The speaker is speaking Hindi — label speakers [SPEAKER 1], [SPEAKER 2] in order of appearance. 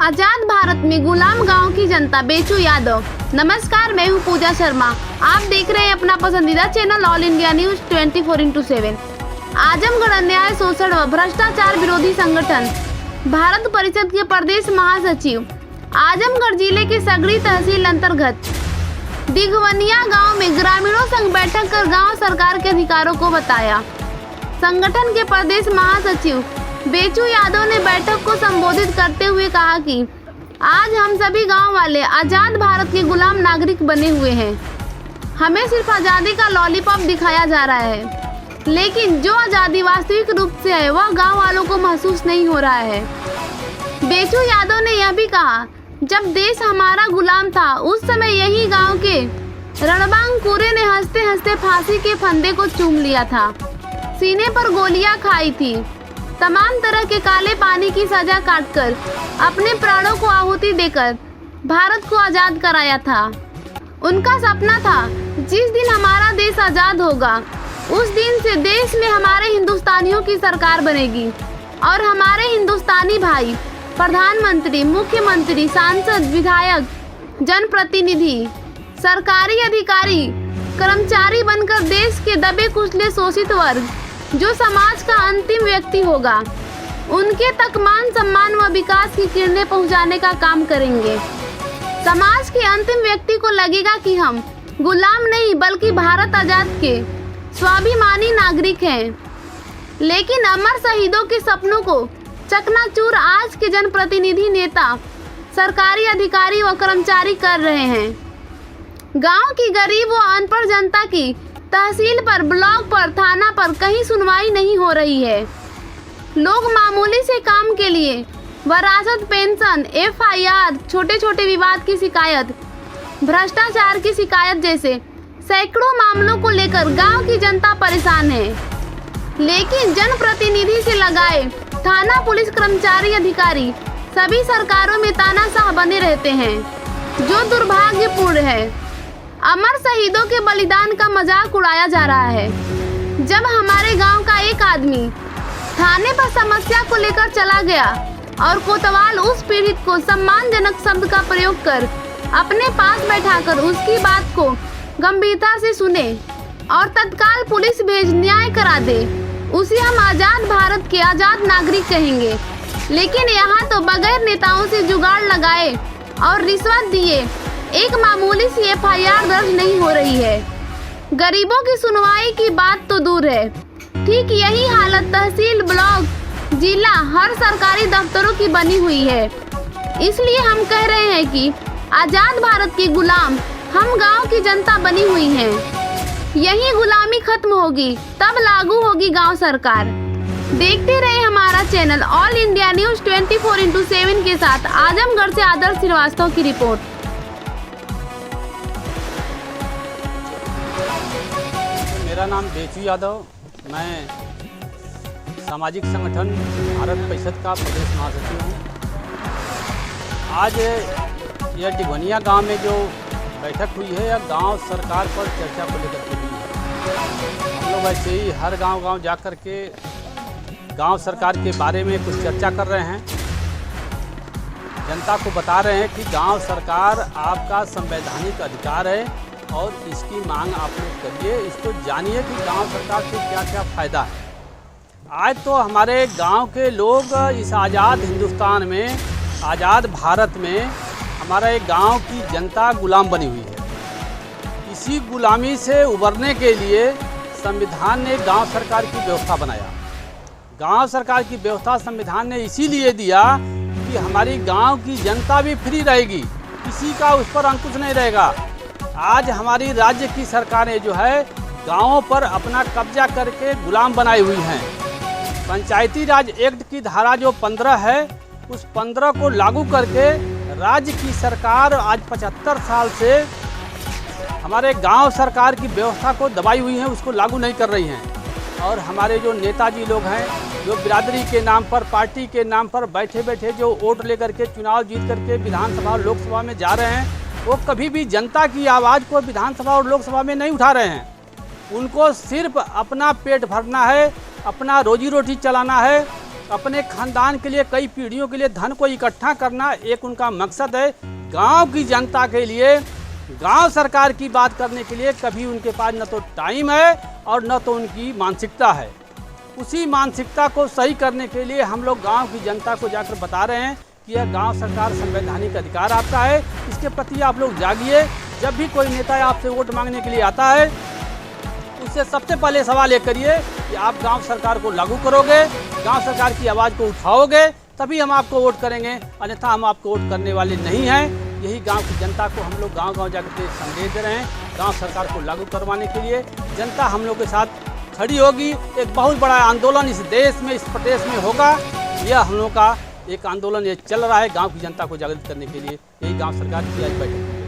[SPEAKER 1] आजाद भारत में गुलाम गांव की जनता बेचू यादव। नमस्कार, मैं हूं पूजा शर्मा। आप देख रहे हैं अपना पसंदीदा channel all India news 24x7। Azamgarh अन्याय शोषण व भ्रष्टाचार विरोधी संगठन भारत परिषद के प्रदेश महासचिव आजमगढ़ जिले के सगड़ी तहसील अंतर्गत दिघवनिया गांव में ग्रामीणों संग बैठक कर गांव सरकार के अधिकारों को बताया। संगठन के प्रदेश महासचिव बेचू यादव ने बैठक को संबोधित करते हुए कहा कि आज हम सभी गांव वाले आजाद भारत के गुलाम नागरिक बने हुए हैं। हमें सिर्फ आज़ादी का लॉलीपॉप दिखाया जा रहा है, लेकिन जो आज़ादी वास्तविक रूप से है वह गांव वालों को महसूस नहीं हो रहा है। बेचू यादव ने यह भी कहा, जब देश हमारा गुलाम था उस समय यही गांव के रणबांग कुरे ने हंसते हंसते फांसी के फंदे को चूम लिया था, सीने पर गोलियां खाई थी, तमाम तरह के काले पानी की सजा काटकर अपने प्राणों को आहुति देकर भारत को आजाद कराया था। उनका सपना था जिस दिन हमारा देश आजाद होगा उस दिन से देश में हमारे हिंदुस्तानियों की सरकार बनेगी और हमारे हिंदुस्तानी भाई प्रधानमंत्री, मुख्यमंत्री, सांसद, विधायक, जनप्रतिनिधि, सरकारी अधिकारी, कर्मचारी बनकर देश के दबे कुचले शोषित वर्ग जो समाज का अंतिम व्यक्ति होगा उनके तक मान सम्मान व विकास की किरणें पहुंचाने का काम करेंगे। समाज के अंतिम व्यक्ति को लगेगा कि हम गुलाम नहीं बल्कि भारत आजाद के स्वाभिमानी नागरिक हैं। लेकिन अमर शहीदों के सपनों को चकनाचूर आज के जनप्रतिनिधि, नेता, सरकारी अधिकारी व कर्मचारी कर रहे हैं। गांव की गरीब व अनपढ़ जनता की तहसील पर, ब्लॉक पर, थाना पर कहीं सुनवाई नहीं हो रही है। लोग मामूली से काम के लिए वरासत, पेंशन, FIR, छोटे छोटे विवाद की शिकायत, भ्रष्टाचार की शिकायत जैसे सैकड़ों मामलों को लेकर गांव की जनता परेशान है। लेकिन जनप्रतिनिधि से लगाए थाना, पुलिस, कर्मचारी, अधिकारी सभी सरकारों में तानाशाह बने रहते हैं, जो दुर्भाग्यपूर्ण है। अमर शहीदों के बलिदान का मजाक उड़ाया जा रहा है। जब हमारे गांव का एक आदमी थाने पर समस्या को लेकर चला गया और कोतवाल उस पीड़ित को सम्मानजनक शब्द का प्रयोग कर अपने पास बैठाकर उसकी बात को गंभीरता से सुने और तत्काल पुलिस भेज न्याय करा दे, उसे हम आजाद भारत के आजाद नागरिक कहेंगे। लेकिन यहाँ तो बगैर नेताओं से जुगाड़ लगाए और रिश्वत दिए एक मामूली सी FIR दर्ज नहीं हो रही है। गरीबों की सुनवाई की बात तो दूर है, ठीक यही हालत तहसील, ब्लॉक, जिला, हर सरकारी दफ्तरों की बनी हुई है। इसलिए हम कह रहे हैं कि आजाद भारत के गुलाम हम गांव की जनता बनी हुई हैं। यही गुलामी खत्म होगी तब लागू होगी गांव सरकार। देखते रहे हमारा channel all India news 24x7 के साथ। आजमगढ़ से आदर्श श्रीवास्तव की रिपोर्ट।
[SPEAKER 2] मेरा नाम बेचू यादव, मैं सामाजिक संगठन भारत परिषद का प्रदेश महासचिव हूँ। आज यह दिघवनिया गांव में जो बैठक हुई है, यह गांव सरकार पर चर्चा को लेकर के हुई है। हम लोग ऐसे ही हर गांव जा कर के गांव सरकार के बारे में कुछ चर्चा कर रहे हैं, जनता को बता रहे हैं कि गांव सरकार आपका संवैधानिक अधिकार है और इसकी मांग आप लोग करिए, इसको जानिए कि गांव सरकार से क्या क्या फ़ायदा है। आज तो हमारे गांव के लोग इस आज़ाद हिंदुस्तान में, आज़ाद भारत में हमारा एक गांव की जनता गुलाम बनी हुई है। इसी गुलामी से उबरने के लिए संविधान ने गांव सरकार की व्यवस्था बनाया। गांव सरकार की व्यवस्था संविधान ने इसीलिए दिया कि हमारी गांव की जनता भी फ्री रहेगी, किसी का उस पर अंकुश नहीं रहेगा। आज हमारी राज्य की सरकारें जो है गांवों पर अपना कब्जा करके गुलाम बनाई हुई हैं। पंचायती राज एक्ट की धारा जो 15 है, उस 15 को लागू करके राज्य की सरकार आज 75 साल से हमारे गांव सरकार की व्यवस्था को दबाई हुई है, उसको लागू नहीं कर रही हैं। और हमारे जो नेताजी लोग हैं, जो बिरादरी के नाम पर, पार्टी के नाम पर बैठे बैठे जो वोट लेकर के चुनाव जीत करके विधानसभा और लोकसभा में जा रहे हैं, वो कभी भी जनता की आवाज़ को विधानसभा और लोकसभा में नहीं उठा रहे हैं। उनको सिर्फ अपना पेट भरना है, अपना रोजी रोटी चलाना है अपने खानदान के लिए, कई पीढ़ियों के लिए धन को इकट्ठा करना एक उनका मकसद है। गांव की जनता के लिए, गांव सरकार की बात करने के लिए कभी उनके पास न तो टाइम है और न तो उनकी मानसिकता है। उसी मानसिकता को सही करने के लिए हम लोग गांव की जनता को जाकर बता रहे हैं कि यह गांव सरकार संवैधानिक अधिकार आपका है, इसके प्रति आप लोग जागिए। जब भी कोई नेता आपसे वोट मांगने के लिए आता है, उससे सबसे पहले सवाल ये करिए कि आप गांव सरकार को लागू करोगे, गांव सरकार की आवाज़ को उठाओगे, तभी हम आपको वोट करेंगे, अन्यथा हम आपको वोट करने वाले नहीं हैं। यही गांव की जनता को हम लोग गांव-गांव जाकर के संदेश दे रहे हैं। गांव सरकार को लागू करवाने के लिए जनता हम लोग के साथ खड़ी होगी। एक बहुत बड़ा आंदोलन इस देश में, इस प्रदेश में होगा। यह हम लोग का एक आंदोलन ये चल रहा है गांव की जनता को जागृत करने के लिए। यही गांव सरकार की आज बैठक है।